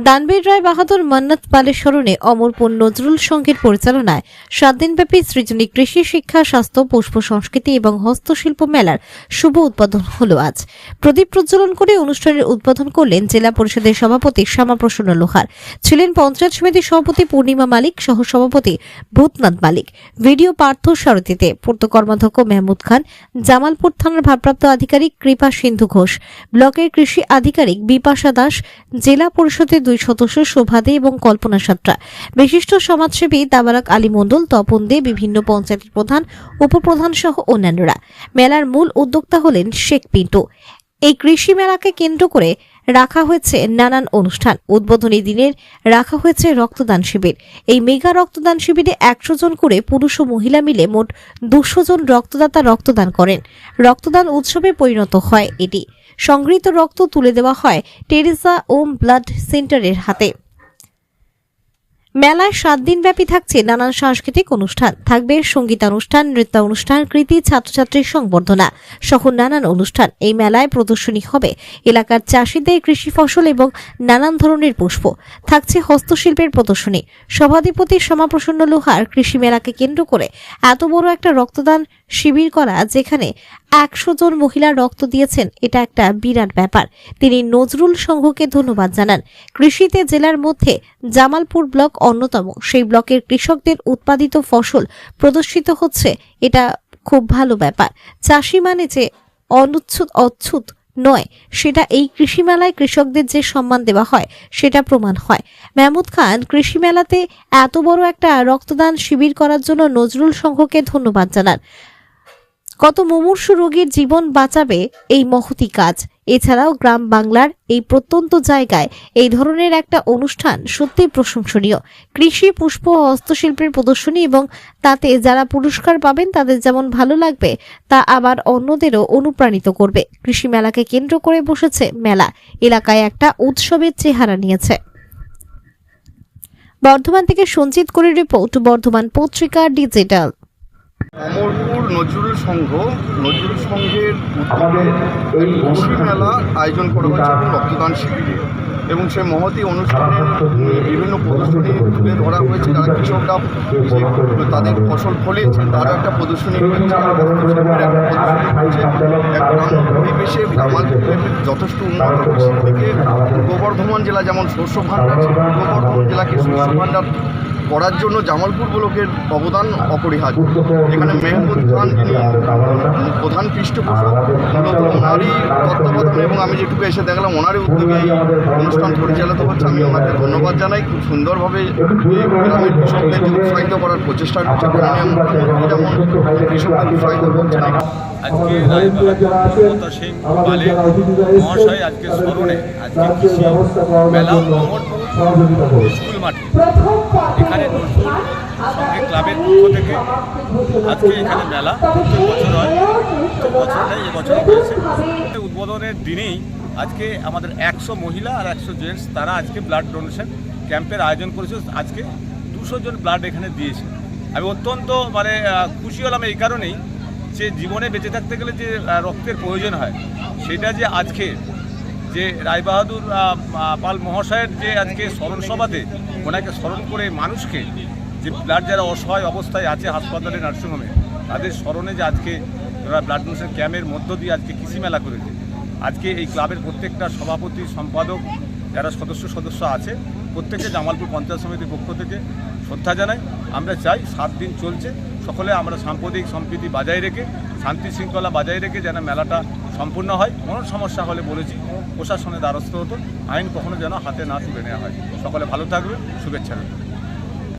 দানবীর রায় বাহাদুর মান্নাত পালের স্মরণে অমরপুর নজরুল সংঘের পরিচালনায় 7 দিনব্যাপী সৃজনী কৃষি শিক্ষা স্বাস্থ্য পুষ্প সংস্কৃতি এবং হস্তশিল্প মেলার শুভ উদ্বোধন হল আজ। প্রদীপ প্রজ্বলন করে অনুষ্ঠানের উদ্বোধন করলেন জেলা পরিষদের সভাপতি শ্যামাপ্রসন্ন লোহার, ছিলেন পঞ্চায়েত সমিতির সভাপতি পূর্ণিমা মালিক, সহ সভাপতি ভূতনাথ মালিক, ভিডিও পার্থ সারথীতে পূর্ত কর্মাধ্যক্ষ মেহমুদ খান, জামালপুর থানার ভারপ্রাপ্ত আধিকারিক কৃপা সিন্ধু ঘোষ, ব্লকের কৃষি আধিকারিক বিপাশা দাস, জেলা পরিষদের 2 সদস্য শোভা দে এবং কল্পনা সাত্রা, বিশিষ্ট সমাজসেবী তাবারাক আলী মণ্ডল, তপন দে, বিভিন্ন পঞ্চায়েতের প্রধান, উপপ্রধান সহ অন্যান্যরা। মেলার মূল উদ্যোক্তা হলেন শেখ পিন্টু। এই কৃষি মেলাকে কেন্দ্র করে রাখা হয়েছে নানান অনুষ্ঠান। উদ্বোধনী দিনের রাখা হয়েছে রক্তদান শিবির। এই মেগা রক্তদান শিবিরে 100 জন করে পুরুষ ও মহিলা মিলে মোট 200 জন রক্তদাতা রক্তদান করেন। রক্তদান উৎসবে পরিণত হয় এটি। সংগৃহীত রক্ত তুলে দেওয়া হয় টেরেসা ওম ব্লাড সেন্টারের হাতে। মেলায় 7 দিন ব্যাপী থাকছে নানান সাংস্কৃতিক অনুষ্ঠান, থাকবে সঙ্গীতানুষ্ঠান, নৃত্যানুষ্ঠান, কৃতি, ছাত্রছাত্রীর সংবর্ধনা সহ নানান অনুষ্ঠান। এই মেলায় প্রদর্শনী হবে এলাকার চাষিদের কৃষি ফসল এবং নানান ধরনের পুষ্প, থাকছে হস্তশিল্পের প্রদর্শনী। সভাধিপতি শ্যামাপ্রসন্ন লোহার কৃষি মেলাকে কেন্দ্র করে এত বড় একটা রক্তদান শিবির করা, যেখানে 100 জন মহিলা রক্ত দিয়েছেন, এটা একটা বিরাট ব্যাপার। তিনি নজরুল সংঘকে ধন্যবাদ জানান। কৃষিতে জেলার মধ্যে জামালপুর ব্লক অন্যতম, সেই ব্লকের কৃষকদের উৎপাদিত ফসল প্রদর্শিত হচ্ছে, এটা খুব ভালো ব্যাপার। চাষি মানে যে অচ্ছুত নয়, সেটা এই কৃষি মেলায় কৃষকদের যে সম্মান দেওয়া হয় সেটা প্রমাণ হয়। মেহমুদ খান কৃষি মেলাতে এত বড় একটা রক্তদান শিবির করার জন্য নজরুল সংঘকে ধন্যবাদ জানান। কত মুমূর্ষু রোগীর জীবন বাঁচাবে এই মহতি কাজ। এছাড়াও গ্রাম বাংলার এই প্রত্যন্ত জায়গায় এই ধরনের একটা অনুষ্ঠান সত্যি প্রশংসনীয়। কৃষি, পুষ্প ও হস্তশিল্পের প্রদর্শনী এবং তাতে যারা পুরস্কার পাবেন তাদের যেমন ভালো লাগবে, তা আবার অন্যদেরও অনুপ্রাণিত করবে। কৃষি মেলাকে কেন্দ্র করে বসেছে মেলা, এলাকায় একটা উৎসবের চেহারা নিয়েছে। বর্ধমান থেকে সঞ্জিত করে রিপোর্ট, বর্ধমান পত্রিকা ডিজিটাল। অমরপুর নজরুল সংঘের উদ্যোগে কৃষি মেলা আয়োজন করা হয়েছে এবং রক্তদান শিবিরে, এবং সেই মহতী অনুষ্ঠানে বিভিন্ন প্রদর্শনী তুলে ধরা হয়েছে। যারা কৃষকরা তাদের ফসল ফলিয়েছে তারও একটা প্রদর্শনী হয়েছে, পরিবেশে জামালপুরের যথেষ্ট উন্নত কৃষি থেকে পূর্ব বর্ধমান জেলা যেমন শস্য ভাণ্ডার, পূর্ব বর্ধমান জেলাকে শস্য ভাণ্ডার করার জন্য জামালপুর ব্লকের অবদান অপরিহার্য। এখানে মেহমুদ খান, যিনি প্রধান পৃষ্ঠপোষক, মূলত ওনারই তত্ত্বাবধানে এবং আমি যেটুকু এসে দেখলাম ওনারই উদ্যোগে এই অনুষ্ঠান পরিচালিত হচ্ছে। আমি ওনাকে ধন্যবাদ জানাই। খুব সুন্দরভাবে গ্রামের কৃষকদের উৎসাহিত করার প্রচেষ্টা করছে, যেমন কৃষকদের উৎসাহিত করছেন। আজকে মমতা সিং পালের মহাশয় আজকে স্মরণে আজকে কৃষি মেলা অমরপুর স্কুল মাঠে, এখানে নজরুল সংঘ ক্লাবের পক্ষ থেকে আজকে এখানে মেলা প্রত্যেক বছর হয়, প্রত্যেক বছর নেই, এবছরও হয়েছে। উদ্বোধনের দিনেই আজকে আমাদের 100 মহিলা আর 100 জেন্টস তারা আজকে ব্লাড ডোনেশন ক্যাম্পের আয়োজন করেছে। আজকে 200 জন ব্লাড এখানে দিয়েছে। আমি অত্যন্ত খুশি হলাম এই কারণেই যে জীবনে বেঁচে থাকতে গেলে যে রক্তের প্রয়োজন হয়, সেটা যে আজকে যে রায়বাহাদুর পাল মহাশয়ের যে আজকে স্মরণ সভাতে ওনাকে স্মরণ করে মানুষকে যে ব্লাড যারা অসহায় অবস্থায় আছে হাসপাতালে, নার্সিংহোমে, তাদের স্মরণে যে আজকে ওরা ব্লাড ডোনেশন ক্যাম্পের মধ্য দিয়ে আজকে কৃষি মেলা করেছে। আজকে এই ক্লাবের প্রত্যেকটা সভাপতি, সম্পাদক, যারা সদস্য আছে, প্রত্যেকে জামালপুর পঞ্চায়েত সমিতির পক্ষ থেকে শ্রদ্ধা জানাই। আমরা চাই 7 দিন চলছে, সকলে আমরা সাম্প্রদায়িক সম্প্রীতি বজায় রেখে, শান্তি শৃঙ্খলা বজায় রেখে যেন মেলাটা সম্পূর্ণ হয়। কোনো সমস্যা হলে বলেছি প্রশাসনের দ্বারস্থ হতো, আইন কখনো যেন হাতে না তুলে নেওয়া হয়। সকলে ভালো থাকবে, শুভেচ্ছা।